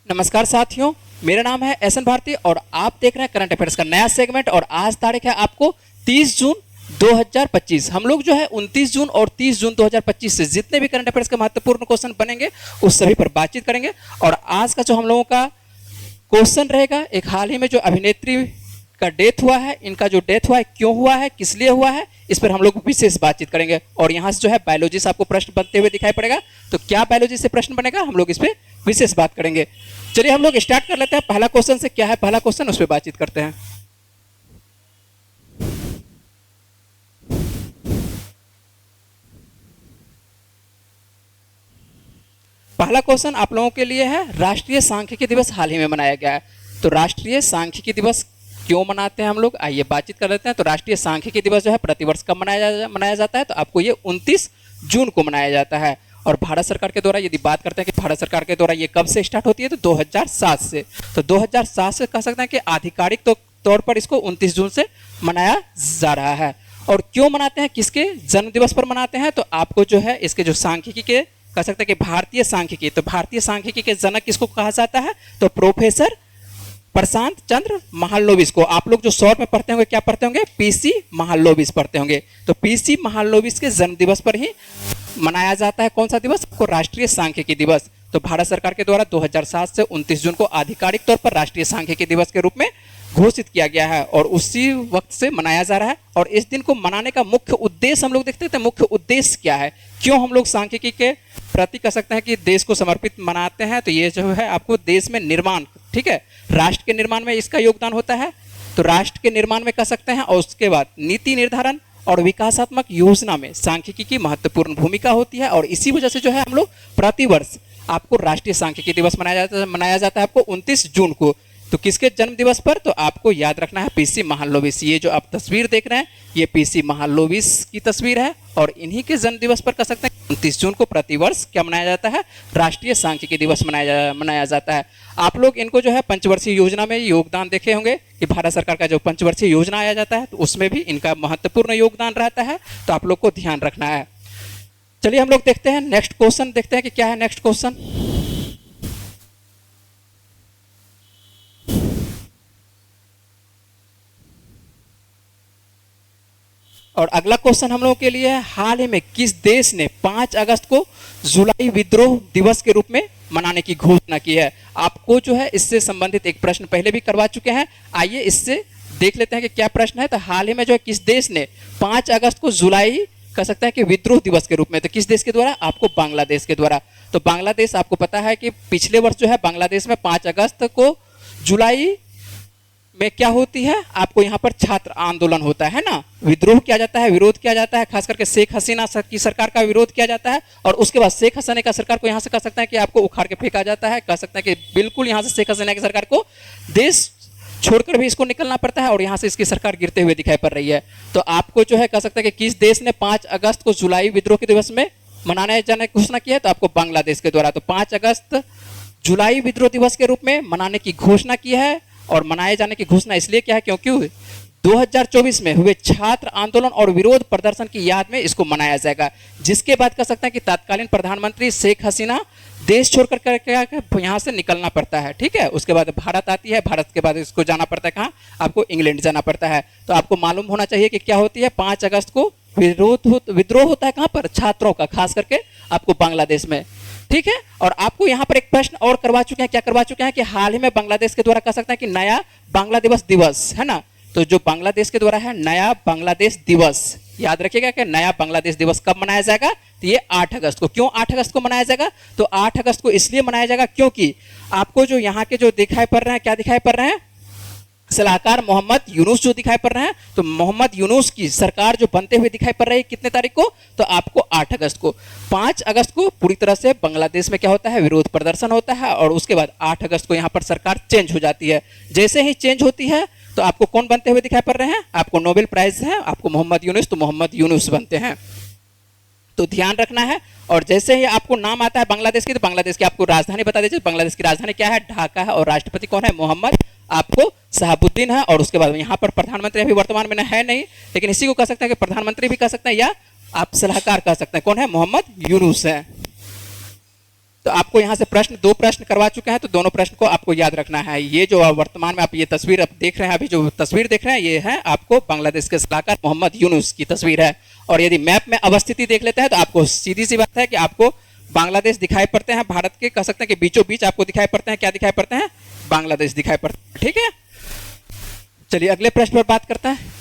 नमस्कार साथियों, मेरा नाम है एस एन भारती और आप देख रहे हैं करंट अफेयर्स का नया सेगमेंट। और आज तारीख है आपको 30 जून 2025। हम लोग जो है 29 जून और 30 जून 2025 से जितने भी करंट अफेयर्स के महत्वपूर्ण क्वेश्चन बनेंगे उस सभी पर बातचीत करेंगे। और आज का जो हम लोगों का क्वेश्चन रहेगा, एक हाल ही में जो अभिनेत्री का डेथ हुआ है, इनका जो डेथ हुआ है क्यों हुआ है, किस लिए हुआ है, इस पर हम लोग विशेष बातचीत करेंगे। और यहाँ से जो है बायोलॉजी से आपको प्रश्न बनते हुए दिखाई पड़ेगा, तो क्या बायोलॉजी से प्रश्न बनेगा, हम लोग इस पर विशेष बात करेंगे। चलिए हम लोग स्टार्ट कर लेते हैं। पहला क्वेश्चन से क्या है, पहला क्वेश्चन उस पर बातचीत करते हैं। पहला क्वेश्चन आप लोगों के लिए है, राष्ट्रीय सांख्यिकी दिवस हाल ही में मनाया गया है, तो राष्ट्रीय सांख्यिकी दिवस क्यों मनाते हैं हम लोग, आइए बातचीत कर लेते हैं। तो राष्ट्रीय सांख्यिकी दिवस जो है प्रतिवर्ष कब मनाया जाता है, तो आपको ये 29 जून को मनाया जाता है। और भारत सरकार के द्वारा यदि बात करते हैं कि भारत सरकार के द्वारा ये कब से स्टार्ट होती है, तो 2007 से। तो 2007 से कह सकते हैं कि आधिकारिक तौर पर इसको 29 जून से मनाया जा रहा है। और क्यों मनाते हैं, किसके जन्म दिवस पर मनाते हैं, तो आपको जो है इसके जो सांख्यिकी के कह सकते हैं कि भारतीय सांख्यिकी, तो भारतीय सांख्यिकी के जनक किसको कहा जाता है, तो प्रोफेसर प्रशांत चंद्र महालनोबिस को। आप लोग जो शॉर्ट में पढ़ते होंगे, क्या पढ़ते होंगे, पीसी महालनोबिस पढ़ते होंगे। तो पीसी महालनोबिस के जन्म दिवस पर ही मनाया जाता है कौन सा दिवस, को राष्ट्रीय सांख्यिकी दिवस। तो भारत सरकार के द्वारा 2007 से 29 जून को आधिकारिक तौर पर राष्ट्रीय सांख्यिकी दिवस के रूप में घोषित किया गया है और उसी वक्त से मनाया जा रहा है। और इस दिन को मनाने का मुख्य उद्देश्य हम लोग देखते हैं, मुख्य उद्देश्य क्या है, क्यों हम लोग सांख्यिकी के प्रति कह सकते हैं कि देश को समर्पित मनाते हैं। तो ये जो है आपको देश में निर्माण, ठीक है, राष्ट्र के निर्माण में इसका योगदान होता है, तो राष्ट्र के निर्माण में कह सकते हैं। और उसके बाद नीति निर्धारण और विकासात्मक योजना में सांख्यिकी की महत्वपूर्ण भूमिका होती है। और इसी वजह से जो है हम लोग प्रतिवर्ष आपको राष्ट्रीय सांख्यिकी दिवस मनाया जाता है आपको 29 जून को। तो किसके जन्म दिवस पर, तो आपको याद रखना है पीसी महालनोबिस। ये जो आप तस्वीर देख रहे हैं ये पीसी महालनोबिस की तस्वीर है और इन्हीं के जन्म दिवस पर कह सकते हैं 29 जून को प्रतिवर्ष क्या मनाया जाता है, राष्ट्रीय सांख्यिकी दिवस मनाया जाता है। आप लोग इनको जो है पंचवर्षीय योजना में योगदान देखे होंगे कि भारत सरकार का जो पंचवर्षीय योजना आया जाता है तो उसमें भी इनका महत्वपूर्ण योगदान रहता है, तो आप लोग को ध्यान रखना है। चलिए हम लोग देखते हैं नेक्स्ट क्वेश्चन, देखते हैं कि क्या है नेक्स्ट क्वेश्चन। और अगला क्वेश्चन हम लोगों के लिए है, हाल ही में किस देश ने 5 अगस्त को जुलाई विद्रोह दिवस के रूप में मनाने की घोषणा की है। आपको जो है इससे संबंधित एक प्रश्न पहले भी करवा चुके हैं, आइए इससे देख लेते हैं कि क्या प्रश्न है। तो हाल ही में जो है किस देश ने 5 अगस्त को जुलाई कह सकते हैं कि विद्रोह दिवस के रूप में, तो किस देश के द्वारा, आपको बांग्लादेश के द्वारा। तो बांग्लादेश आपको पता है कि पिछले वर्ष जो है बांग्लादेश में 5 अगस्त को जुलाई में क्या होती है, आपको यहाँ पर छात्र आंदोलन होता है ना, विद्रोह किया जाता है, विरोध किया जाता है, खास करके शेख हसीना की सरकार का विरोध किया जाता है। और उसके बाद शेख हसीना का सरकार को यहाँ से कह सकते हैं कि आपको उखाड़ के फेंका जाता है, कह सकते हैं कि बिल्कुल यहाँ से शेख हसीना की सरकार को देश छोड़कर भी इसको निकलना पड़ता है और यहाँ से इसकी सरकार गिरते हुए दिखाई पड़ रही है। तो आपको जो है कह सकते हैं कि किस देश ने 5 अगस्त को जुलाई विद्रोह के दिवस में मनाने जाने की घोषणा की है, तो आपको बांग्लादेश के द्वारा। तो 5 अगस्त जुलाई विद्रोह दिवस के रूप में मनाने की घोषणा की है। और मनाए जाने की घोषणा इसलिए क्या है, क्योंकि 2024 में हुए छात्र आंदोलन और विरोध प्रदर्शन की याद में इसको मनाया जाएगा, जिसके बाद कह सकते हैं कि तत्कालीन प्रधानमंत्री शेख हसीना देश छोड़कर यहाँ से निकलना पड़ता है, ठीक है। उसके बाद भारत आती है, भारत के बाद इसको जाना पड़ता है कहाँ, आपको इंग्लैंड जाना पड़ता है। तो आपको मालूम होना चाहिए कि क्या होती है, 5 अगस्त को विद्रोह होता है कहाँ पर, छात्रों का, खास करके आपको बांग्लादेश में, ठीक है। और आपको यहाँ पर एक प्रश्न और करवा चुके हैं, क्या करवा चुके हैं कि हाल ही में बांग्लादेश के द्वारा कह सकते हैं कि नया बांग्लादेश दिवस है ना, तो जो बांग्लादेश के द्वारा है नया बांग्लादेश दिवस, याद रखिएगा कि नया बांग्लादेश दिवस कब मनाया जाएगा, तो ये 8 अगस्त को। क्यों 8 अगस्त को मनाया जाएगा, तो 8 अगस्त को इसलिए मनाया जाएगा क्योंकि आपको जो यहाँ के जो दिखाई पड़ रहे हैं, क्या दिखाई पड़ रहे हैं, सलाहकार मोहम्मद यूनुस जो दिखाई पड़ रहे हैं, तो मोहम्मद यूनुस की सरकार जो बनते हुए दिखाई पड़ रही है कितने तारीख को, तो आपको 8 अगस्त को। 5 अगस्त को पूरी तरह से बांग्लादेश में क्या होता है, विरोध प्रदर्शन होता है और उसके बाद 8 अगस्त को यहाँ पर सरकार चेंज हो जाती है। जैसे ही चेंज होती है तो आपको कौन बनते हुए दिखाई पड़ रहे हैं, आपको नोबेल प्राइज है, आपको मोहम्मद यूनुस, तो मोहम्मद यूनुस बनते हैं, तो ध्यान रखना है। और जैसे ही आपको नाम आता है बांग्लादेश की, तो बांग्लादेश की आपको राजधानी बता दीजिए, बांग्लादेश की राजधानी क्या है, ढाका है, और राष्ट्रपति कौन है, मोहम्मद आपको शहाबुद्दीन है। और उसके बाद यहाँ पर प्रधानमंत्री अभी वर्तमान में है नहीं, लेकिन इसी को कह सकते हैं कि प्रधानमंत्री भी कह सकते हैं या आप सलाहकार कह सकते हैं, कौन है, मोहम्मद यूनुस है। तो आपको यहाँ से प्रश्न 2 प्रश्न करवा चुके हैं, तो दोनों प्रश्न को आपको याद रखना है। ये जो वर्तमान में आप ये तस्वीर आप देख रहे हैं, अभी जो तस्वीर देख रहे हैं, ये है आपको बांग्लादेश के सलाहकार मोहम्मद यूनुस की तस्वीर है। और यदि मैप में अवस्थिति देख लेते हैं तो आपको सीधी सी बात है कि आपको बांग्लादेश दिखाई पड़ते हैं, भारत के कह सकते हैं कि बीचों बीच आपको दिखाई पड़ते हैं। क्या दिखाई पड़ते हैं? बांग्लादेश दिखाई पड़ते हैं। ठीक है, चलिए अगले प्रश्न पर बात करते हैं।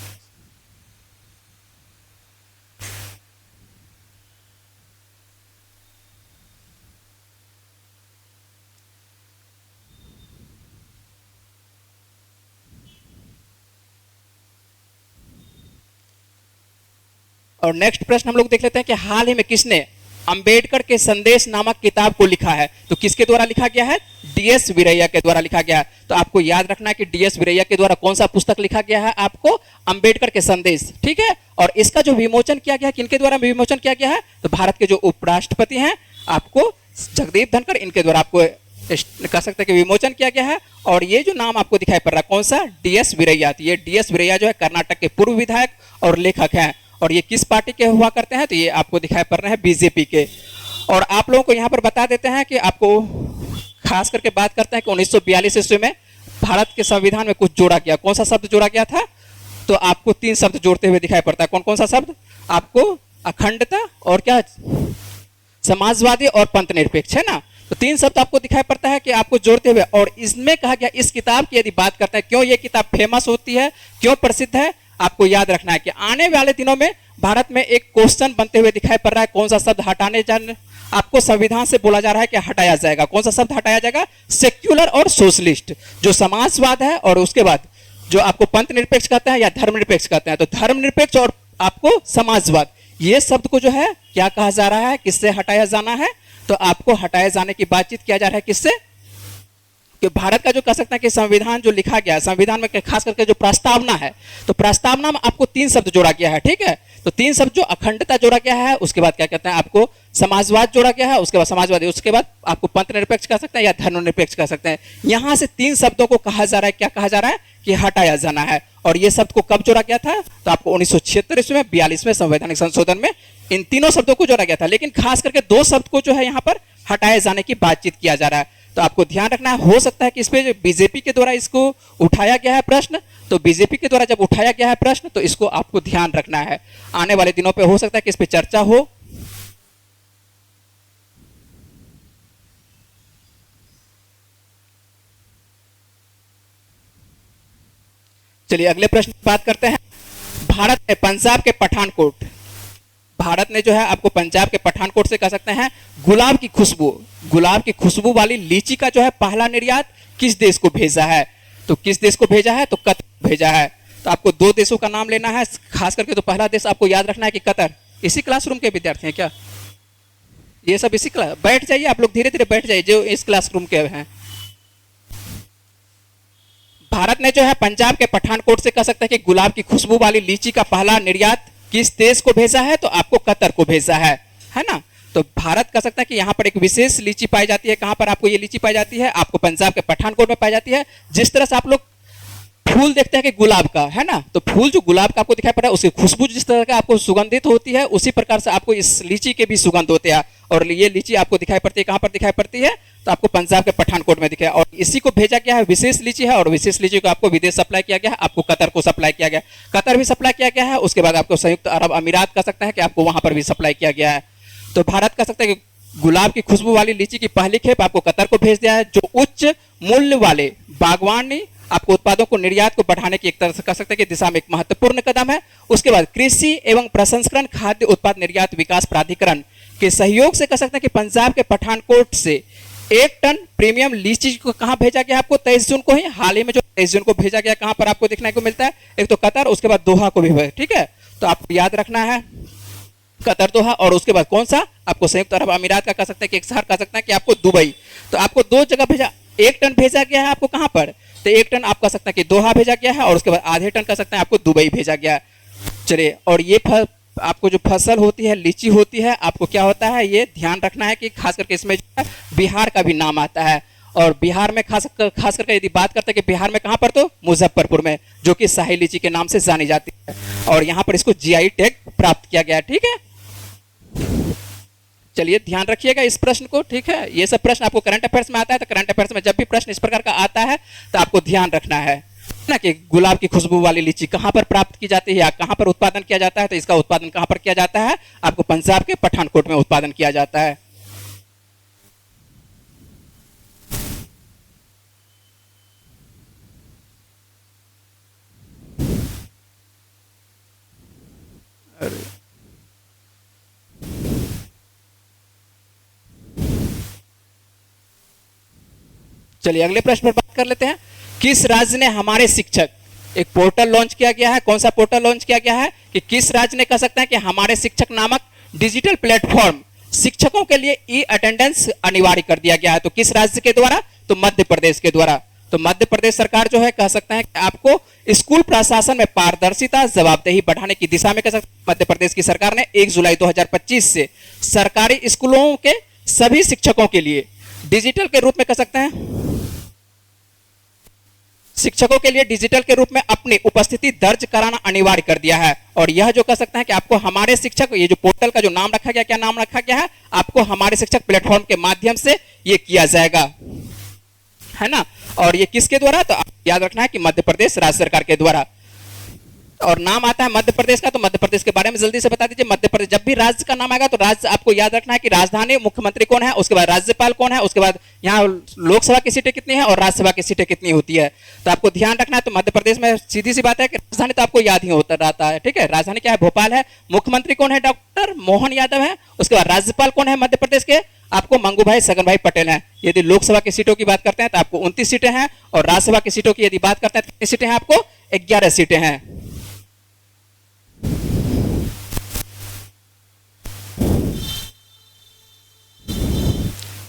और नेक्स्ट प्रश्न हम लोग देख लेते हैं कि हाल ही में किसने अंबेडकर के संदेश नामक किताब को लिखा है? तो किसके द्वारा लिखा गया है? डीएस वीरैया के द्वारा लिखा गया है। तो आपको याद रखना है कि डीएस वीरैया के द्वारा कौन सा पुस्तक लिखा गया है? आपको अंबेडकर के संदेश। ठीक है, और इसका जो विमोचन किया गया है, किनके द्वारा विमोचन किया गया है? तो भारत के जो उपराष्ट्रपति हैं आपको जगदीप धनखड़, इनके द्वारा आपको कह सकते हैं कि विमोचन किया गया है। और ये जो नाम आपको दिखाई पड़ रहा है कौन सा? डीएस वीरैया। ये डीएस वीरैया जो है कर्नाटक के पूर्व विधायक और लेखक हैं। और ये किस पार्टी के हुआ करते हैं? तो ये आपको दिखाई पड़ रहे हैं बीजेपी के। और आप लोगों को यहाँ पर बता देते हैं कि आपको खास करके बात करते हैं कि 1942 ईस्वी में भारत के संविधान में कुछ जोड़ा गया। कौन सा शब्द जोड़ा गया था? तो आपको 3 शब्द जोड़ते हुए दिखाई पड़ता है। कौन कौन सा शब्द? आपको अखंडता और क्या, समाजवादी और पंथ निरपेक्ष, है ना। तो 3 शब्द आपको दिखाई पड़ता है कि आपको जोड़ते हुए। और इसमें कहा गया, इस किताब की यदि बात करते हैं, क्यों ये किताब फेमस होती है, क्यों प्रसिद्ध है, आपको याद रखना है कि आने वाले दिनों में भारत में एक क्वेश्चन बनते हुए दिखाई पड़ रहा है। कौन सा शब्द हटाने जाने आपको संविधान से बोला जा रहा है कि हटाया जाएगा? कौन सा शब्द हटाया जाएगा? सेक्युलर और सोशलिस्ट, जो समाजवाद है, और उसके बाद जो आपको पंथ निरपेक्ष कहते हैं या धर्मनिरपेक्ष कहते हैं। तो धर्मनिरपेक्ष और आपको समाजवाद, ये शब्द को जो है क्या कहा जा रहा है, किससे हटाया जाना है? तो आपको हटाए जाने की बातचीत किया जा रहा है। किससे? कि भारत का जो कह सकते हैं कि संविधान जो लिखा गया है, संविधान में खास करके जो प्रस्तावना है, तो प्रस्तावना में आपको 3 शब्द जोड़ा गया है। ठीक है, तो 3 शब्द जो अखंडता जोड़ा गया है, उसके बाद क्या कहते हैं आपको समाजवाद जोड़ा गया है, उसके बाद समाजवादी, उसके बाद आपको पंथ निरपेक्ष कह सकते हैं या धर्मनिरपेक्ष कह सकते हैं। यहां से 3 शब्दों को कहा जा रहा है, क्या कहा जा रहा है कि हटाया जाना है। और ये शब्द को कब जोड़ा गया था? तो आपको 1976 ईस्वी में 42वें संवैधानिक संशोधन में इन तीनों शब्दों को जोड़ा गया था। लेकिन खास करके 2 शब्द को जो है यहाँ पर हटाए जाने की बातचीत किया जा रहा है। तो आपको ध्यान रखना है, हो सकता है कि इस पे बीजेपी के द्वारा इसको उठाया गया है प्रश्न। तो बीजेपी के द्वारा जब उठाया गया है प्रश्न, तो इसको आपको ध्यान रखना है। आने वाले दिनों पे हो सकता है कि इस पे चर्चा हो। चलिए अगले प्रश्न की बात करते हैं। भारत ने पंजाब के पठानकोट, भारत ने जो है आपको पंजाब के पठानकोट से कह सकते हैं गुलाब की खुशबू वाली लीची का जो है पहला निर्यात किस देश को भेजा है? तो किस देश को भेजा है? तो कतर को भेजा है। तो आपको 2 देशों का नाम लेना है खास करके। तो पहला देश आपको याद रखना है कि कतर। इसी क्लासरूम के विद्यार्थी हैं क्या? ये सब इसी क्लास, बैठ जाइए आप लोग, धीरे धीरे बैठ जाइए जो इस क्लासरूम के हैं। भारत ने जो है पंजाब के पठानकोट से कह सकते हैं कि गुलाब की खुशबू वाली लीची का पहला निर्यात किस देश को भेजा है? तो आपको कतर को भेजा है ना। तो भारत कह सकता है कि यहाँ पर एक विशेष लीची पाई जाती है। कहाँ पर आपको ये लीची पाई जाती है? आपको पंजाब के पठानकोट में पाई जाती है। जिस तरह से आप लोग फूल देखते हैं कि गुलाब का, है ना, तो फूल जो गुलाब का आपको दिखाई पड़ रहा है, उसकी खुशबू जिस तरह का आपको सुगंधित होती है, उसी प्रकार से आपको इस लीची के भी सुगंध होते हैं। और ये लीची आपको दिखाई पड़ती है कहाँ पर दिखाई पड़ती है? तो आपको पंजाब के पठानकोट में दिखाई। और इसी को भेजा गया है, विशेष लीची है, और विशेष लीची को आपको विदेश सप्लाई किया गया है। आपको कतर को सप्लाई किया गया, कतर भी सप्लाई किया गया है। उसके बाद आपको संयुक्त अरब अमीरात कह सकते हैं कि आपको वहां पर भी सप्लाई किया गया है। तो भारत कह सकते हैं कि गुलाब की खुशबू वाली लीची की पहली खेप आपको कतर को भेज दिया है, जो उच्च मूल्य वाले बागवानी आपको उत्पादों को निर्यात को बढ़ाने की एक तरह से कह सकते हैं कि दिशा में एक महत्वपूर्ण कदम है। उसके बाद कृषि एवं प्रसंस्करण खाद्य उत्पाद निर्यात विकास प्राधिकरण के सहयोग से कह सकते हैं कि पंजाब के पठानकोट से 1 टन प्रीमियम लीची को कहां भेजा गया? आपको 23 जून को ही, हाल ही में जो 23 जून को भेजा गया, कहां पर आपको देखने को मिलता है? एक तो कतर, उसके बाद दोहा को भी। ठीक है, तो आपको याद रखना है कतर, दोहा, और उसके बाद कौन सा? आपको संयुक्त अरब अमीरात का कह सकते हैं कि एक शहर कह सकते हैं कि आपको दुबई। तो आपको 2 जगह भेजा, 1 टन भेजा गया है आपको कहां पर? तो 1 टन आप कह सकते हैं कि दोहा भेजा गया है, और उसके बाद आधे टन कह सकते हैं आपको दुबई भेजा गया है। चलिए, और ये आपको जो फसल होती है, लीची होती है, आपको क्या होता है ये ध्यान रखना है कि खास करके इसमें जो है बिहार का भी नाम आता है। और बिहार में खास करके यदि बात करते हैं कि बिहार में कहां पर? तो मुजफ्फरपुर में, जो कि शाही लीची के नाम से जानी जाती है। और यहां पर इसको जीआई टैग प्राप्त किया गया है। ठीक है, चलिए ध्यान रखिएगा इस प्रश्न को, ठीक है। ये सब प्रश्न आपको करंट अफेयर्स में आता है, तो करंट अफेयर्स में जब भी प्रश्न इस प्रकार का आता है तो आपको ध्यान रखना है ना कि गुलाब की खुशबू वाली लीची कहां पर प्राप्त की जाती है या कहां पर उत्पादन किया जाता है। तो इसका उत्पादन कहां पर किया जाता है, आपको पंजाब के पठानकोट में उत्पादन किया जाता है। चलिए अगले प्रश्न पर बात कर लेते हैं। किस राज्य ने हमारे शिक्षक, एक पोर्टल लॉन्च किया गया है। कौन सा पोर्टल लॉन्च किया गया है कि किस राज्य ने कह सकते हैं कि हमारे शिक्षक नामक डिजिटल प्लेटफॉर्म शिक्षकों के लिए ई अटेंडेंस अनिवार्य कर दिया गया है। तो किस राज्य के द्वारा, तो मध्य प्रदेश के द्वारा। तो मध्य प्रदेश सरकार जो है कह सकते हैं कि आपको स्कूल प्रशासन में पारदर्शिता जवाबदेही बढ़ाने की दिशा में कह सकते हैं मध्य प्रदेश की सरकार ने 1 जुलाई 2025 से सरकारी स्कूलों के सभी शिक्षकों के लिए डिजिटल के रूप में कह सकते हैं, शिक्षकों के लिए डिजिटल के रूप में अपनी उपस्थिति दर्ज कराना अनिवार्य कर दिया है। और यह जो कह सकते हैं कि आपको हमारे शिक्षक, ये जो पोर्टल का जो नाम रखा गया, क्या नाम रखा गया है, आपको हमारे शिक्षक प्लेटफॉर्म के माध्यम से ये किया जाएगा, है ना। और ये किसके द्वारा, तो याद रखना है कि मध्य प्रदेश राज्य सरकार के द्वारा। और नाम आता है मध्य प्रदेश का, तो मध्य प्रदेश के बारे में जल्दी से बता दीजिए। मध्य प्रदेश, जब भी राज्य का नाम आएगा तो राज्य आपको याद रखना है कि राजधानी, मुख्यमंत्री कौन है, उसके बाद राज्यपाल कौन है, उसके बाद यहाँ लोकसभा की सीटें कितनी है और राज्यसभा की सीटें कितनी होती है। तो आपको ध्यान रखना है। तो मध्य प्रदेश में सीधी सी बात है कि राजधानी तो आपको याद ही होता रहता है, ठीक है। राजधानी क्या है, भोपाल है। मुख्यमंत्री कौन है, डॉक्टर मोहन यादव है। उसके बाद राज्यपाल कौन है मध्य प्रदेश के, आपको मंगू भाई सगन भाई पटेल हैं। यदि लोकसभा की सीटों की बात करते हैं तो आपको 29 सीटें हैं, और राज्यसभा की सीटों की यदि बात करते हैं तो कितनी सीटें हैं, आपको 11 सीटें हैं।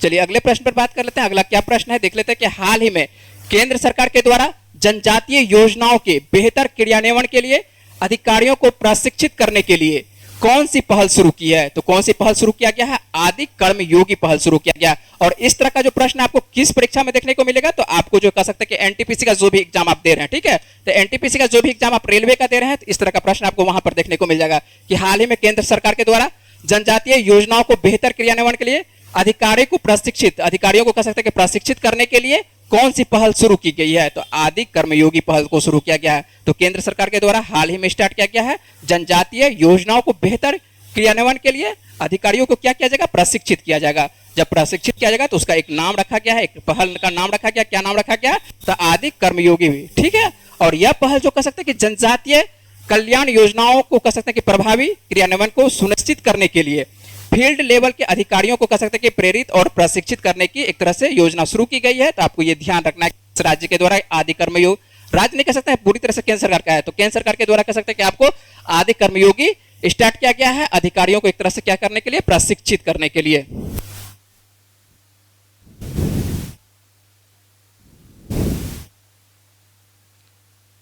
चलिए अगले प्रश्न पर बात कर लेते हैं। अगला क्या प्रश्न है देख लेते हैं कि हाल ही में केंद्र सरकार के द्वारा जनजातीय योजनाओं के बेहतर क्रियान्वयन के लिए अधिकारियों को प्रशिक्षित करने के लिए कौन सी पहल शुरू की है। तो कौन सी पहल शुरू किया गया है, आदि कर्मयोगी पहल शुरू किया गया। और इस तरह का जो प्रश्न आपको किस परीक्षा में देखने को मिलेगा, तो आपको जो कह सकते हैं कि एनटीपीसी का जो भी एग्जाम आप दे रहे हैं, ठीक है, तो एनटीपीसी का जो भी एग्जाम आप रेलवे का दे रहे हैं, तो इस तरह का प्रश्न आपको वहां पर देखने को मिल जाएगा कि हाल ही में केंद्र सरकार के द्वारा जनजातीय योजनाओं को बेहतर क्रियान्वयन के लिए अधिकारियों को कह सकते हैं कि प्रशिक्षित करने के लिए कौन सी पहल शुरू की गई है। तो आदि कर्मयोगी पहल को शुरू किया गया है। तो केंद्र सरकार के द्वारा हाल ही में स्टार्ट किया गया है जनजातीय योजनाओं को बेहतर क्रियान्वयन के लिए अधिकारियों को क्या किया जाएगा, प्रशिक्षित किया जाएगा। जब प्रशिक्षित किया जाएगा तो उसका एक नाम रखा गया है, एक पहल का नाम रखा गया। क्या नाम रखा गया, तो आदि कर्मयोगी भी, ठीक है। और यह पहल जो कह सकते हैं कि जनजातीय कल्याण योजनाओं को कह सकते हैं कि प्रभावी क्रियान्वयन को सुनिश्चित करने के लिए फील्ड लेवल के अधिकारियों को कह सकते हैं कि प्रेरित और प्रशिक्षित करने की एक तरह से योजना शुरू की गई है। तो आपको यह ध्यान रखना है कि राज्य के द्वारा आदि कर्मयोग, राज्य नहीं कह सकते हैं पूरी तरह से केंद्र सरकार का है, तो केंद्र सरकार के द्वारा कह सकते हैं कि आपको आदि कर्मयोगी स्टार्ट किया गया है अधिकारियों को एक तरह से क्या करने के लिए, प्रशिक्षित करने के लिए।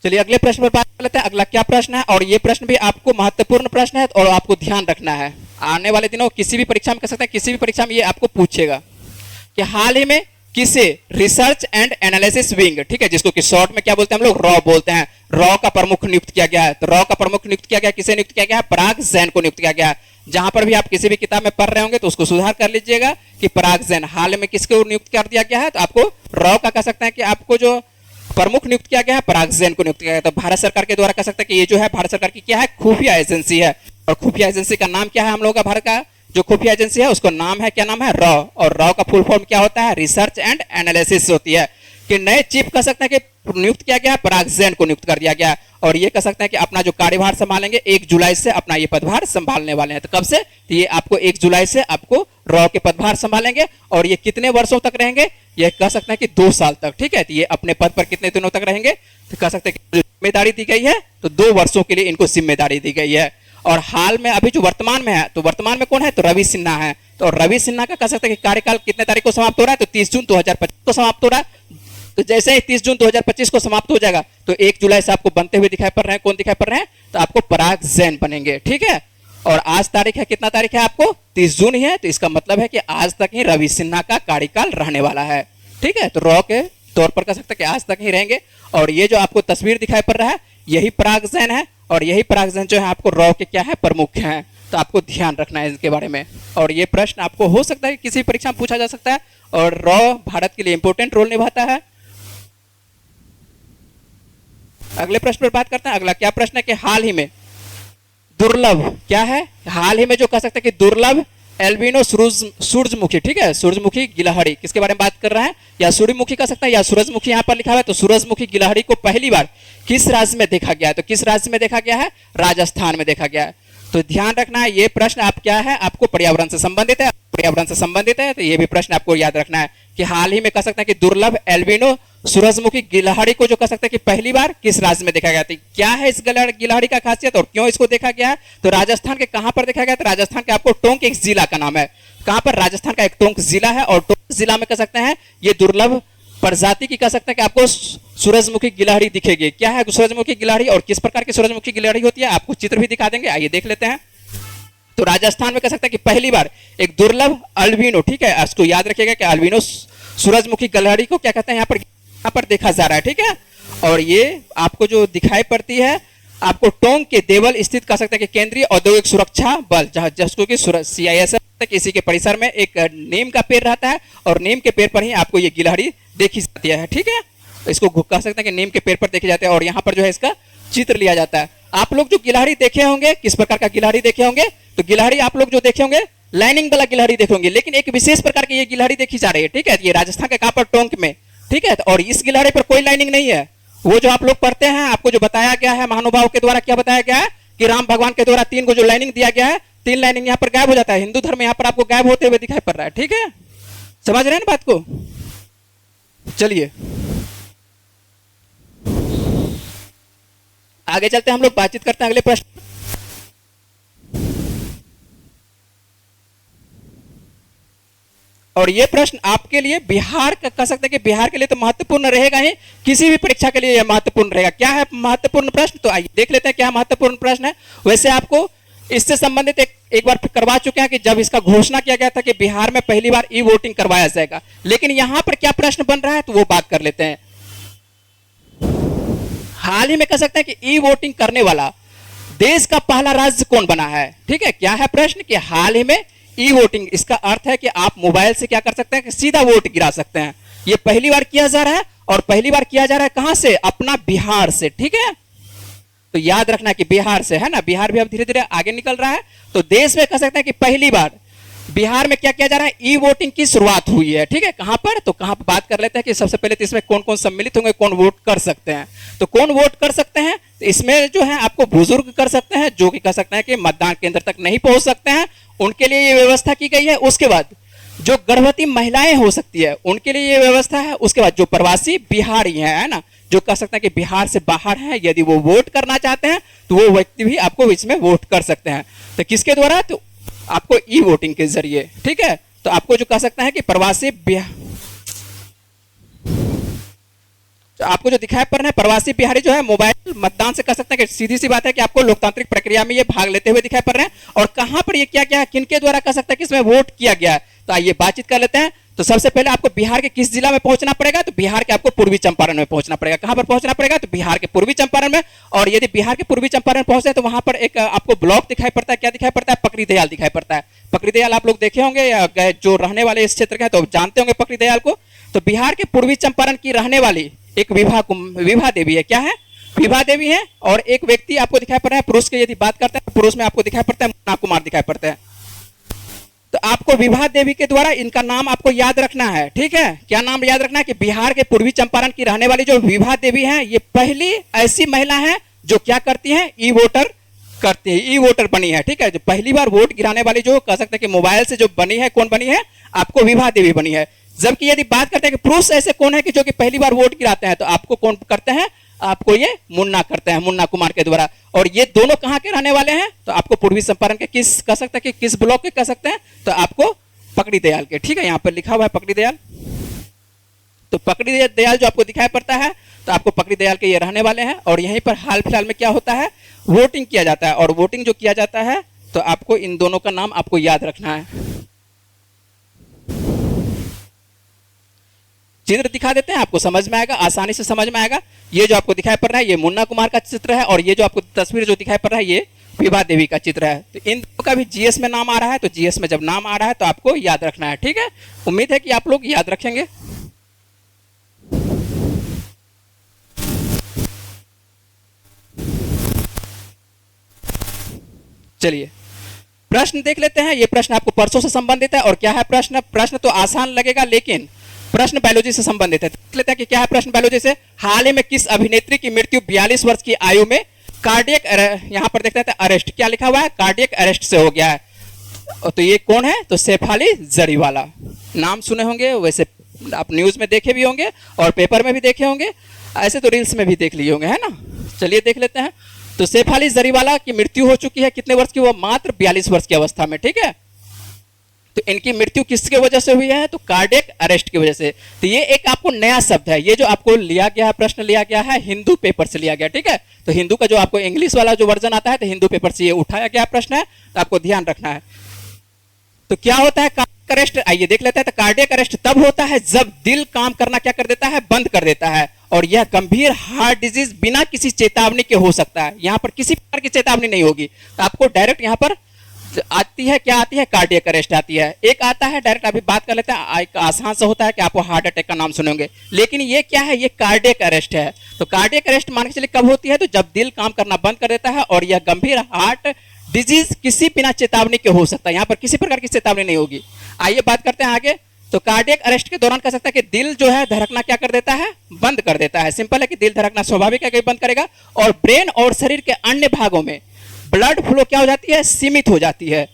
चलिए अगले प्रश्न पर बात कर लेते हैं। अगला क्या प्रश्न है, और ये प्रश्न भी आपको महत्वपूर्ण प्रश्न है और आपको ध्यान रखना है। आने वाले दिनों किसी भी परीक्षा में कह सकते हैं, किसी भी परीक्षा में ये आपको पूछेगा कि हाल ही में किसे रिसर्च एंड एनालिसिस विंग, ठीक है, जिसको कि शॉर्ट में क्या बोलते हैं हम लोग, रॉ बोलते हैं, रॉ का प्रमुख नियुक्त किया गया है। तो रॉ का प्रमुख नियुक्त किया गया, किसे नियुक्त किया गया है, पराग जैन को नियुक्त किया गया है। जहां पर भी आप किसी भी किताब में पढ़ रहे होंगे तो उसको सुधार कर लीजिएगा कि पराग जैन हाल में किसको नियुक्त कर दिया गया है। तो आपको रॉ का कह सकते हैं कि आपको जो प्रमुख नियुक्त किया गया है, पराग जैन को नियुक्त किया गया। तो भारत सरकार के द्वारा कह सकते हैं कि ये जो है भारत सरकार की क्या है, खुफिया एजेंसी है। और खुफिया एजेंसी का नाम क्या है हम लोगों का, भारत का जो खुफिया एजेंसी है उसका नाम है, क्या नाम है, रॉ। और रॉ का फुल फॉर्म क्या होता है, रिसर्च एंड एनालिसिस होती है। कि नए चीफ कह सकते हैं कि नियुक्त किया गया है, पराग जैन को नियुक्त कर दिया गया है। और ये कह सकते हैं कि अपना जो कार्यभार संभालेंगे 1 जुलाई से अपना ये पदभार संभालने वाले हैं। तो कब से, तो ये आपको 1 जुलाई से आपको रॉ के पदभार संभालेंगे। और ये कितने वर्षों तक रहेंगे, ये कह सकते हैं कि 2 साल तक, ठीक है। तो ये अपने पद पर कितने दिनों तक रहेंगे, तो कह सकते हैं कि जिम्मेदारी दी गई है तो 2 वर्षों के लिए इनको जिम्मेदारी दी गई है। और हाल में अभी जो वर्तमान में है, तो वर्तमान में कौन है, तो रवि सिन्हा है। तो रवि सिन्हा का कह सकते हैं कि कार्यकाल कितने तारीख को समाप्त हो रहा है, तो 30 जून 2025 को समाप्त हो रहा है। तो जैसे ही 30 जून 2025 को समाप्त हो जाएगा तो 1 जुलाई से आपको बनते हुए दिखाई पड़ रहे हैं, कौन दिखाई पड़ रहे हैं, तो आपको पराग जैन बनेंगे, ठीक है। और आज तारीख है, कितना तारीख है आपको, 30 जून ही है। तो इसका मतलब है कि आज तक ही रवि सिन्हा का कार्यकाल रहने वाला है, ठीक है। तो रॉ के तौर पर कह सकते हैं कि आज तक ही रहेंगे। और ये जो आपको तस्वीर दिखाई पड़ रहा है यही पराग जैन है, और यही पराग जैन जो है आपको रॉ के क्या है, प्रमुख हैं। तो आपको ध्यान रखना है इसके बारे में। और ये प्रश्न आपको हो सकता है कि किसी परीक्षा में पूछा जा सकता है, और रॉ भारत के लिए इंपॉर्टेंट रोल निभाता है। अगले प्रश्न पर बात करते हैं। अगला क्या प्रश्न है कि हाल ही में दुर्लभ क्या है, हाल ही में जो कह सकते हैं कि दुर्लभ एल्बिनो सूरजमुखी, ठीक है, सूरजमुखी गिलहरी, किसके बारे में बात कर रहा है, या सूर्यमुखी कह सकता है या सूरजमुखी यहाँ पर लिखा हुआ है। तो सूरजमुखी गिलहरी को पहली बार किस राज्य में देखा गया है, तो किस राज्य में देखा गया है, राजस्थान में देखा गया है। तो ध्यान रखना है ये प्रश्न आप क्या है, आपको पर्यावरण से संबंधित है, पर्यावरण से संबंधित है, तो ये भी प्रश्न आपको याद रखना है कि हाल ही में कह सकते हैं कि दुर्लभ एल्बिनो सूरजमुखी गिलहरी को जो कह सकते हैं कि पहली बार किस राज्य में देखा गया था। क्या है इस गिलहरी का खासियत और क्यों इसको देखा गया है, तो राजस्थान के कहां पर देखा गया, तो राजस्थान के आपको टोंक एक जिला का नाम है, कहां पर, राजस्थान का एक टोंक जिला है, और टोंक जिला में कह सकते हैं ये दुर्लभ प्रजाति की कह सकते हैं कि आपको सूरजमुखी गिलहरी दिखेगी। क्या है सूरजमुखी गिलहरी और किस प्रकार की सूरजमुखी गिलहरी होती है, आपको चित्र भी दिखा देंगे, आइए देख लेते हैं। तो राजस्थान में कह सकते हैं कि पहली बार एक दुर्लभ अल्बिनो, ठीक है, इसको याद रखिएगा कि अल्बिनो सूरजमुखी गिलहरी को क्या कहते हैं यहाँ पर देखा जा रहा है, ठीक है। और ये आपको जो दिखाई पड़ती है आपको टोंक के देवल स्थित कह सकते हैं कि केंद्रीय औद्योगिक सुरक्षा बल, जहां जिसको कि CISF इसी के परिसर में एक नीम का पेड़ रहता है, और नीम के पेड़ पर ही आपको ये गिलहरी देखी जाती है, ठीक है। इसको कह सकते हैं कि नीम के पेड़ पर देखे जाते हैं, और यहाँ पर जो है इसका चित्र लिया जाता है। आप लोग जो गिलहरी देखे होंगे, किस प्रकार का गिलहरी देखे होंगे, तो गिलहरी आप लोग जो देखे होंगे लाइनिंग वाला गिलहरी देखे होंगे, लेकिन एक विशेष प्रकार की ये गिलहरी देखी जा रही है, ठीक है। ये राजस्थान के कहां पर, टोंक में, ठीक है। और इस गिलहरी पर कोई लाइनिंग नहीं है, वो जो आप लोग पढ़ते हैं आपको जो बताया गया है महानुभाव के द्वारा, क्या बताया गया है कि राम भगवान के द्वारा 3 को जो लाइनिंग दिया गया है, 3 लाइनिंग यहाँ पर गायब हो जाता है। हिंदू धर्म यहाँ पर आपको गायब होते हुए दिखाई पड़ रहा है, ठीक है, समझ रहे हैं ना बात को। चलिए आगे चलते हैं, हम लोग बातचीत करते हैं अगले प्रश्न। और ये प्रश्न आपके लिए बिहार का कह सकते हैं कि बिहार के लिए तो महत्वपूर्ण रहेगा ही, किसी भी परीक्षा के लिए यह महत्वपूर्ण रहेगा। क्या है महत्वपूर्ण प्रश्न, तो आइए देख लेते हैं क्या महत्वपूर्ण प्रश्न है। वैसे आपको इससे संबंधित एक बार करवा चुके हैं कि जब इसका घोषणा किया गया था कि बिहार में पहली बार ई वोटिंग करवाया जाएगा, लेकिन यहां पर क्या प्रश्न बन रहा है तो वो बात कर लेते हैं। हाल ही में कह सकते हैं कि ई वोटिंग करने वाला देश का पहला राज्य कौन बना है, ठीक है। क्या है प्रश्न कि हाल ही में ई वोटिंग, इसका अर्थ है कि आप मोबाइल से क्या कर सकते हैं कि सीधा वोट गिरा सकते हैं। ये पहली बार किया जा रहा है, और पहली बार किया जा रहा है कहां से, अपना बिहार से, ठीक है। तो याद रखना कि बिहार से है ना, बिहार भी अब धीरे धीरे आगे निकल रहा है। तो देश में कह सकते हैं कि पहली बार बिहार में क्या किया जा रहा है, ई वोटिंग की शुरुआत हुई है, ठीक है। कहां पर, तो कहां पर बात कर लेते हैं कि सबसे पहले तो इसमें कौन कौन सम्मिलित होंगे, कौन वोट कर सकते हैं। तो कौन वोट कर सकते हैं, तो इसमें जो है आपको बुजुर्ग कर सकते हैं, जो कि कह सकते हैं कि मतदान केंद्र तक नहीं पहुंच सकते हैं, उनके लिए ये व्यवस्था की गई है। उसके बाद जो गर्भवती महिलाएं हो सकती है उनके लिए ये व्यवस्था है। उसके बाद जो प्रवासी बिहारी हैं, है ना, जो कह सकते हैं कि बिहार से बाहर हैं, यदि वो वोट करना चाहते हैं तो वो व्यक्ति भी आपको इसमें वोट कर सकते हैं। तो किसके द्वारा, तो आपको ई वोटिंग के जरिए, ठीक है। तो आपको जो कह सकते हैं कि प्रवासी तो आपको जो दिखाई पड़ रहा है प्रवासी बिहारी जो है मोबाइल मतदान से कह सकते हैं कि सीधी सी बात है कि आपको लोकतांत्रिक प्रक्रिया में ये भाग लेते हुए दिखाई पड़ रहे हैं। और कहां पर ये क्या क्या है, किनके द्वारा कह सकते हैं कि इसमें वोट किया गया है, तो आइए बातचीत कर लेते हैं। तो सबसे पहले आपको बिहार के किस जिला में पहुंचना पड़ेगा, तो बिहार के आपको पूर्वी चंपारण में पहुंचना पड़ेगा। कहां पर पहुंचना पड़ेगा, तो बिहार के पूर्वी चंपारण में। और यदि बिहार के पूर्वी चंपारण पहुंचे तो वहां पर एक आपको ब्लॉक दिखाई पड़ता है, क्या दिखाई पड़ता है, पकड़ी दयाल दिखाई पड़ता है। पकड़ी दयाल आप लोग देखे होंगे, या जो रहने वाले इस क्षेत्र के हैं तो जानते होंगे पकड़ी दयाल को। तो बिहार के पूर्वी चंपारण की रहने वाली एक विभा देवी है, क्या है, विभा देवी है। और एक व्यक्ति आपको दिखाई पड़ रहा है पुरुष की, यदि बात करते हैं पुरुष में आपको दिखाई पड़ता है मुन्ना कुमार दिखाई पड़ता है। तो आपको विभा देवी के द्वारा इनका नाम आपको याद रखना है, ठीक है। क्या नाम याद रखना है कि बिहार के पूर्वी चंपारण की रहने वाली जो विभा देवी है, ये पहली ऐसी महिला है जो क्या करती है, ई वोटर करती है, ई वोटर बनी है, ठीक है। जो पहली बार वोट गिराने वाली जो कह सकते हैं कि मोबाइल से जो बनी है, कौन बनी है, आपको विभा देवी बनी है। जबकि यदि बात करते हैं कि पुरुष ऐसे कौन है कि जो कि पहली बार वोट गिराते हैं, तो आपको कौन करते हैं, आपको ये मुन्ना करते हैं, मुन्ना कुमार के द्वारा। और ये दोनों कहां के रहने वाले हैं, तो आपको पूर्वी चंपारण के किस कह सकते हैं कि किस ब्लॉक के कह सकते हैं, तो आपको पकड़ी दयाल के, ठीक है। यहां पर लिखा हुआ है पकड़ी दयाल। तो पकड़ी दयाल जो आपको दिखाई पड़ता है, तो आपको पकड़ी दयाल के ये रहने वाले हैं। और यहीं पर हाल फिलहाल में क्या होता है, वोटिंग किया जाता है। और वोटिंग जो किया जाता है तो आपको इन दोनों का नाम आपको याद रखना है। चित्र दिखा देते हैं, आपको समझ में आएगा, आसानी से समझ में आएगा। ये जो आपको दिखाई पड़ रहा है ये मुन्ना कुमार का चित्र है, और ये जो आपको तस्वीर जो दिखाई पड़ रहा है ये विभा देवी का चित्र है। तो इन दोनों का भी जीएस में नाम आ रहा है, तो जीएस में जब नाम आ रहा है तो आपको याद रखना है, ठीक है। उम्मीद है कि आप लोग याद रखेंगे। चलिए प्रश्न देख लेते हैं। ये प्रश्न आपको परसों से संबंधित है। और क्या है प्रश्न? प्रश्न तो आसान लगेगा लेकिन प्रश्न बायोलॉजी से संबंधित है। देख लेते हैं कि क्या है प्रश्न बायोलॉजी से। हाल ही में किस अभिनेत्री की मृत्यु 42 वर्ष की आयु में कार्डियक, यहां पर देख लेते हैं अरेस्ट, क्या लिखा हुआ है? कार्डियक अरेस्ट से हो गया है। तो ये कौन है? तो शेफाली जरीवाला। नाम सुने होंगे, वैसे आप न्यूज में देखे भी होंगे और पेपर में भी देखे होंगे, ऐसे तो रील्स में भी देख लिए होंगे, है ना। चलिए देख लेते हैं। तो शेफाली जरीवाला की मृत्यु हो चुकी है, कितने वर्ष की? वो मात्र 42 वर्ष की अवस्था में, ठीक है। तो इनकी मृत्यु किसके वजह से हुई है? तो कार्डियक अरेस्ट की वजह से। तो ये एक आपको नया शब्द है, ये जो आपको लिया गया है, प्रश्न लिया गया है हिंदू पेपर से लिया गया, ठीक है। तो हिंदू का जो आपको इंग्लिश वाला जो वर्जन आता है, तो हिंदू पेपर से ये उठाया गया प्रश्न है, तो आपको ध्यान रखना है। तो क्या होता है कार्डियक अरेस्ट? आइए देख लेते हैं। तो कार्डियक अरेस्ट तब होता है जब दिल काम करना क्या कर देता है? बंद कर देता है। और यह गंभीर हार्ट डिजीज बिना किसी चेतावनी के हो सकता है। यहां पर किसी प्रकार की चेतावनी नहीं होगी, तो आपको डायरेक्ट यहां पर आती है, क्या आती है? कार्डियक अरेस्ट आती है। एक आता है डायरेक्ट, अभी बात कर लेते हैं, एक आसान सा होता है कि आपको हार्ट अटैक का नाम सुनेंगे, लेकिन ये क्या है? ये कार्डियक अरेस्ट है। तो कार्डियक अरेस्ट मान के चलिए कब होती है? तो जब दिल काम करना बंद कर देता है और यह गंभीर हार्ट डिजीज किसी बिना चेतावनी के हो सकता है। यहां पर किसी प्रकार की चेतावनी नहीं होगी। आइए बात करते हैं आगे। तो कार्डियक अरेस्ट के दौरान कह सकता है कि दिल जो है धड़कना क्या कर देता है? बंद कर देता है। सिंपल है कि दिल धड़कना स्वाभाविक है कि बंद करेगा। और ब्रेन और शरीर के अन्य भागों में ब्लड फ्लो क्या हो जाती है? सीमित हो जाती है।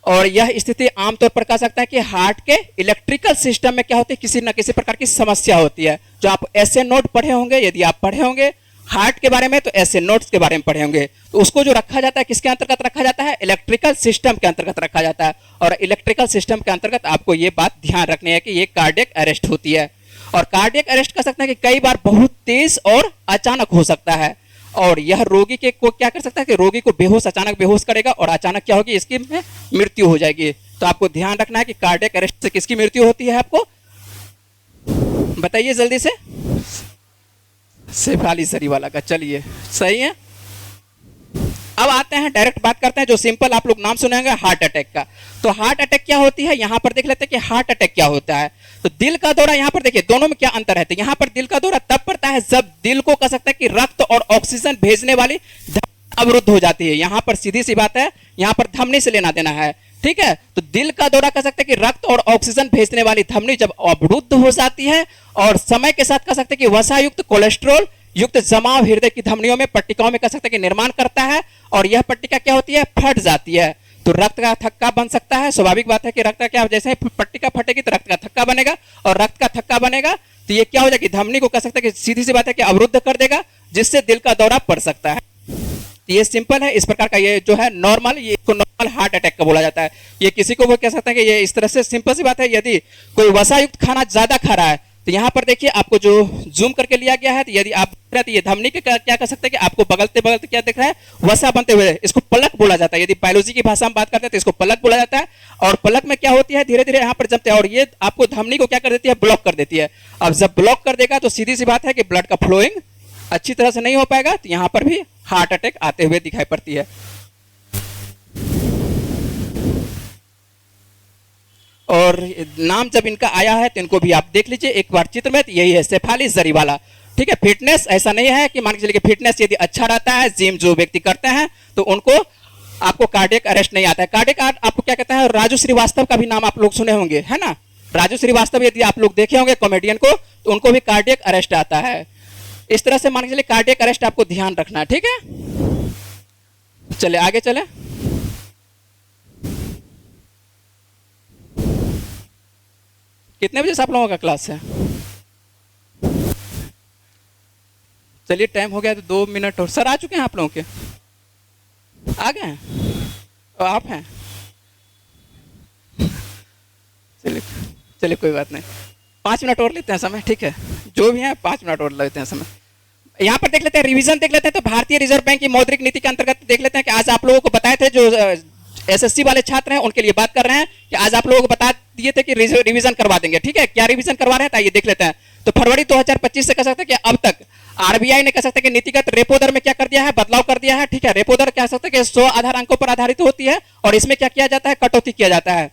और यह स्थिति आमतौर पर कह सकता है कि हार्ट के इलेक्ट्रिकल सिस्टम में क्या होती है? किसी न किसी प्रकार की समस्या होती है। जो आप ऐसे नोट पढ़े होंगे, यदि आप पढ़े होंगे हार्ट के बारे में, तो ऐसे नोट्स के बारे में पढ़े होंगे। तो उसको जो रखा जाता है किसके अंतर्गत रखा जाता है? इलेक्ट्रिकल सिस्टम के अंतर्गत रखा जाता है। और इलेक्ट्रिकल सिस्टम के अंतर्गत आपको ये बात ध्यान रखनी है कि ये कार्डियक अरेस्ट होती है। और कार्डियक अरेस्ट कह सकते हैं कि कई बार बहुत तेज और अचानक हो सकता है। और यह रोगी के को क्या कर सकता है कि रोगी को बेहोश, अचानक बेहोश करेगा और अचानक क्या होगी? इसकी मृत्यु हो जाएगी। तो आपको ध्यान रखना है कि कार्डियक अरेस्ट से किसकी मृत्यु होती है? आपको बताइए जल्दी से। शेफाली जरीवाला का। चलिए सही है। अब आते हैं डायरेक्ट बात करते हैं जो सिंपल आप लोग नाम सुनेंगे हार्ट अटैक का। तो हार्ट अटैक क्या होती है? यहां पर देख लेते हैं कि हार्ट अटैक क्या होता है। तो दिल का दौरा, यहां पर देखिए दोनों में क्या अंतर है। तो यहां पर दिल का दौरा तब पड़ता है जब दिल को कह सकते हैं कि रक्त और ऑक्सीजन भेजने वाली धमनी अवरुद्ध हो जाती है। यहां पर सीधी सी बात है, यहां पर धमनी से लेना देना है, ठीक है। तो दिल का दौरा कह सकते हैं कि रक्त और ऑक्सीजन भेजने वाली धमनी जब अवरुद्ध हो जाती है और समय के साथ कह सकते हैं कि वसायुक्त कोलेस्ट्रॉल युक्त जमाव हृदय की धमनियों में, पट्टिकाओं में कह सकते हैं कि निर्माण करता है। और यह पट्टिका क्या होती है? फट जाती है। तो रक्त का थक्का बन सकता है। स्वाभाविक बात है कि रक्त का क्या, जैसे ही पट्टिका फटेगी तो रक्त का थक्का बनेगा। और रक्त का थक्का बनेगा तो ये क्या हो जाएगी? धमनी को कह सकते हैं कि सीधी सी बात है कि अवरुद्ध कर देगा, जिससे दिल का दौरा पड़ सकता है। ये सिंपल है। इस प्रकार का ये जो है नॉर्मल, ये इसको नॉर्मल हार्ट अटैक का बोला जाता है। ये किसी को वो कह सकते हैं कि ये इस तरह से सिंपल सी बात है। यदि कोई वसायुक्त खाना ज्यादा खा रहा है तो यहां पर देखिए आपको जो जूम करके लिया गया है, तो यदि आप देख रहे हैं तो ये धमनी के क्या कर सकते हैं कि आपको बगलते बगलते क्या दिख रहा है? वसा बनते हुए। इसको पलक बोला जाता है। यदि बायोलॉजी की भाषा में बात करते हैं तो इसको पलक बोला जाता है। और पलक में क्या होती है? धीरे धीरे यहां पर जमते हैं और ये आपको धमनी को क्या कर देती है? ब्लॉक कर देती है। अब जब ब्लॉक कर देगा तो सीधी सी बात है कि ब्लड का फ्लोइंग अच्छी तरह से नहीं हो पाएगा, तो यहां पर भी हार्ट अटैक आते हुए दिखाई पड़ती है। और नाम जब इनका आया है तो इनको भी आप देख लीजिए एक बार चित्र में। तो यही है शेफाली जरीवाला, ठीक है। फिटनेस ऐसा नहीं है कि मान के चलिए कि फिटनेस यदि अच्छा रहता है, जिम जो व्यक्ति करते हैं, तो उनको आपको कार्डियक अरेस्ट नहीं आता है। कार्डियक आपको क्या कहते हैं? राजू श्रीवास्तव का भी नाम आप लोग सुने होंगे, है ना। राजू श्रीवास्तव यदि आप लोग देखे होंगे कॉमेडियन को, तो उनको भी कार्डियक अरेस्ट आता है। इस तरह से मान के चलिए कार्डियक अरेस्ट आपको ध्यान रखना है, ठीक है। चले आगे चले। कितने बजे से आप लोगों का क्लास है? चलिए टाइम हो गया तो 2 मिनट और। सर आ चुके हैं आप लोगों के? आ गए हैं? और आप हैं? चलिए चलिए कोई बात नहीं, 5 मिनट और लेते हैं समय, ठीक है। जो भी है 5 मिनट और लेते हैं समय। यहाँ पर देख लेते हैं, रिवीजन देख लेते हैं। तो भारतीय रिजर्व बैंक की मौद्रिक नीति के अंतर्गत देख लेते हैं कि आज आप लोगों को बताए थे, जो एसएससी वाले छात्र हैं उनके लिए बात कर रहे हैं कि आज आप लोगों को बता दिए थे कि रिवीजन करवा देंगे, ठीक है। क्या रिवीजन करवा रहे हैं आइए देख लेते हैं। तो फरवरी 2025 से कह सकते हैं कि अब तक आरबीआई ने कह सकते हैं कि नीतिगत रेपो दर में क्या कर दिया है, बदलाव कर दिया है। ठीक है, रेपो दर कह सकते हैं कि 100 आधार अंकों पर आधारित होती है और इसमें क्या किया जाता है, कटौती किया जाता है।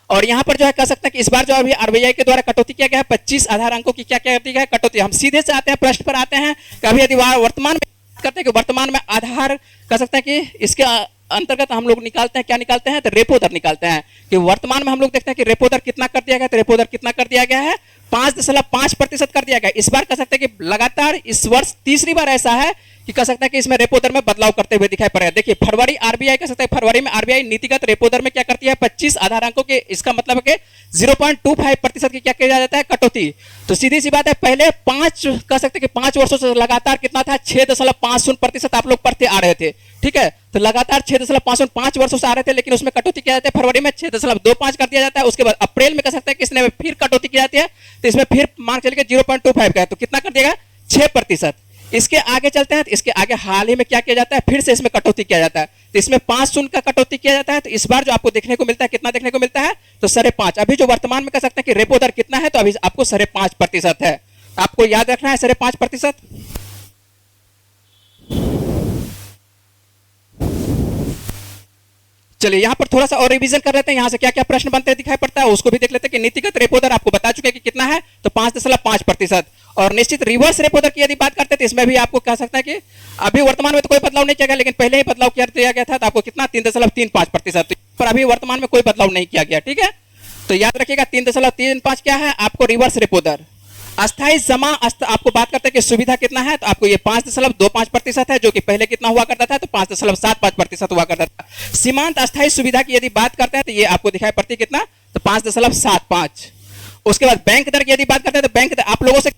और यहाँ पर जो है कह सकते हैं कि इस बार जो अभी आरबीआई के द्वारा कटौती किया गया है 25 आधार अंकों की क्या क्या कर दी गया है, कटौती। हम सीधे से आते हैं प्रश्न पर आते हैं कि अभी यदि वर्तमान में करते हैं कि वर्तमान में आधार कह सकते हैं कि इसके अंतर्गत हम लोग निकालते हैं, क्या निकालते हैं, तो रेपो दर निकालते हैं कि वर्तमान में हम लोग देखते हैं कि रेपो दर कितना कर दिया गया, तो रेपो दर कितना कर दिया गया है, 5.5% कर दिया गया। इस बार कह सकते हैं कि लगातार इस वर्ष तीसरी बार ऐसा है कि कह सकते हैं कि इसमें रेपो दर में बदलाव करते हुए दिखाई पड़ रहा है। देखिए फरवरी आरबीआई कह सकते हैं फरवरी में आरबीआई नीतिगत रेपो दर में क्या करती है, 25 आधार अंकों के, इसका मतलब है कि 0.25% की क्या किया जाता है, कटौती। तो सीधी सी बात है, पहले 5 कह सकते हैं कि 5 वर्षों से लगातार कितना था, 6.50% आप लोग पढ़ते आ रहे थे। ठीक है, तो लगातार 6.5 वर्षों से आ रहे थे, लेकिन उसमें कटौती किया जाता है फरवरी में 6.25 कर दिया जाता है। उसके बाद अप्रैल में कह सकते हैं कि इसने फिर कटौती की जाती है, तो इसमें फिर मान चलिए 0.25 का है, तो कितना कर देगा, 6%। इसके आगे चलते हैं तो इसके आगे हाल ही में क्या किया जाता है, फिर से इसमें कटौती किया जाता है, तो इसमें 5 का कटौती किया जाता है। तो इस बार जो आपको देखने को मिलता है, कितना देखने को मिलता है, तो 5.5। अभी जो वर्तमान में कह सकते हैं कि रेपो दर कितना है, तो अभी आपको 5.5% है। आपको याद रखना है 5.5%। चलिए यहाँ पर थोड़ा सा और रिवीजन कर लेते हैं, यहाँ से क्या क्या प्रश्न बनते हैं दिखाई पड़ता है, उसको भी देख लेते हैं कि नीतिगत रेपो दर आपको बता चुके हैं कि कितना है, तो 5.5%। और निश्चित रिवर्स रेपो दर की यदि बात करते हैं तो इसमें भी आपको कह सकते हैं कि अभी वर्तमान में तो कोई बदलाव नहीं किया गया, लेकिन पहले ही बदलाव किया दिया गया था, तो आपको कितना 3.35%। पर अभी वर्तमान में कोई बदलाव नहीं किया गया। ठीक है, तो याद रखिएगा 3.35 क्या है, आपको रिवर्स रेपो दर। अस्थायी जमा आपको बात करते हैं कि सुविधा कितना है, तो आपको ये 5.25% है, जो कि पहले कितना हुआ करता था, तो 5.75% हुआ करता था। सीमांत अस्थायी सुविधा की यदि बात करते हैं तो ये आपको दिखाई पड़ती है कितना, तो 5.75। उसके बाद बैंक दर की यदि बात करते हैं तो बैंक दर आप लोगों से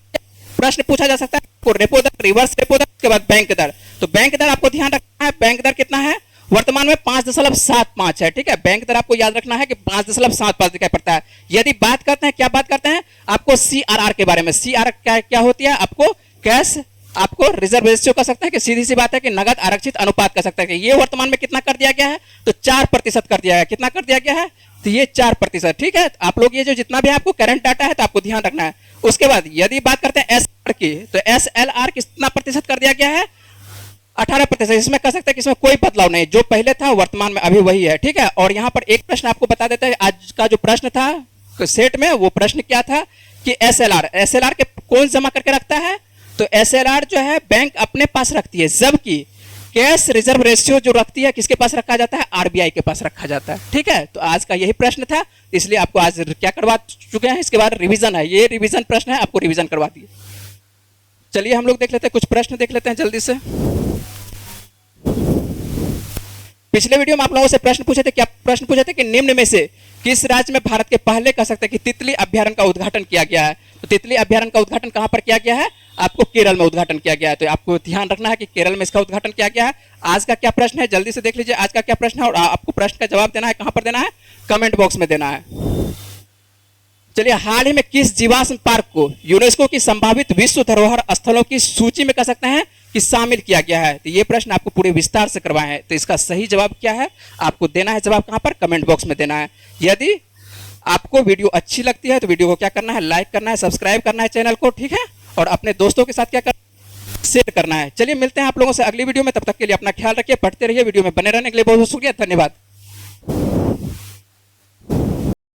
प्रश्न पूछा जा सकता है, रेपो दर, रिवर्स रेपो दर, उसके बाद बैंक दर। तो बैंक दर आपको ध्यान रखना है, बैंक दर कितना है, वर्तमान में 5.75 है। ठीक है, बैंक दर आपको याद रखना है कि 5.75 दिखाई पड़ता है। यदि बात करते हैं, क्या बात करते हैं, आपको सीआरआर के बारे में, सीआरआर क्या होती है, आपको कैश, आपको रिजर्व रेशियो कह सकते हैं कि सीधी सी बात है कि नगद आरक्षित अनुपात कह सकते हैं कि ये वर्तमान में कितना कर दिया गया है, तो 4% कर दिया है। कितना कर दिया गया है, तो ये 4%। ठीक है, आप लोग ये जो जितना भी आपको करंट डाटा है तो आपको ध्यान रखना है। उसके बाद यदि बात करते हैं एसएलआर की, तो एसएलआर कितना प्रतिशत कर दिया गया है, 18%। इसमें कह सकते हैं कि इसमें कोई बदलाव नहीं, जो पहले था वर्तमान में अभी वही है। ठीक है, और यहाँ पर एक प्रश्न आपको बता देते हैं, आज का जो प्रश्न था सेट में, वो प्रश्न क्या था कि एसएलआर के कौन जमा करके रखता है, तो एसएलआर जो है बैंक अपने पास रखती है, जबकि कैश रिजर्व रेशियो जो रखती है किसके पास रखा जाता है, आरबीआई के पास रखा जाता है। ठीक है, तो आज का यही प्रश्न था, इसलिए आपको आज क्या करवा चुके हैं, इसके बाद रिवीजन है, ये रिवीजन प्रश्न है, आपको रिवीजन करवा दिए। चलिए हम लोग देख लेते हैं, कुछ प्रश्न देख लेते हैं जल्दी से। पिछले वीडियो में आप लोगों से प्रश्न पूछे थे, क्या प्रश्न पूछे थे कि निम्न में से किस राज्य में भारत के पहले कह सकते हैं कि तितली अभ्यारण्य का उद्घाटन किया गया है, तो तितली अभ्यारण्य का उद्घाटन कहां पर किया गया है, आपको केरल में उद्घाटन किया गया है। तो आपको ध्यान रखना है कि केरल में इसका उद्घाटन किया गया है। आज का क्या प्रश्न है, जल्दी से देख लीजिए आज का क्या प्रश्न है, और आपको प्रश्न का जवाब देना है, कहां पर देना है, कमेंट बॉक्स में देना है। चलिए, हाल ही में किस जीवाश्म पार्क को यूनेस्को की संभावित विश्व धरोहर स्थलों की सूची में कह सकते हैं कि शामिल किया गया है, तो ये प्रश्न आपको पूरे विस्तार से करवाए हैं। तो इसका सही जवाब क्या है, आपको देना है जवाब कहां पर, कमेंट बॉक्स में देना है। यदि आपको वीडियो अच्छी लगती है तो वीडियो को क्या करना है, लाइक करना है, सब्सक्राइब करना है चैनल को। ठीक है, और अपने दोस्तों के साथ क्या करना, शेयर करना है। चलिए मिलते हैं आप लोगों से अगली वीडियो में, तब तक के लिए अपना ख्याल रखिए, पढ़ते रहिए, वीडियो में बने रहने के लिए बहुत बहुत शुक्रिया, धन्यवाद।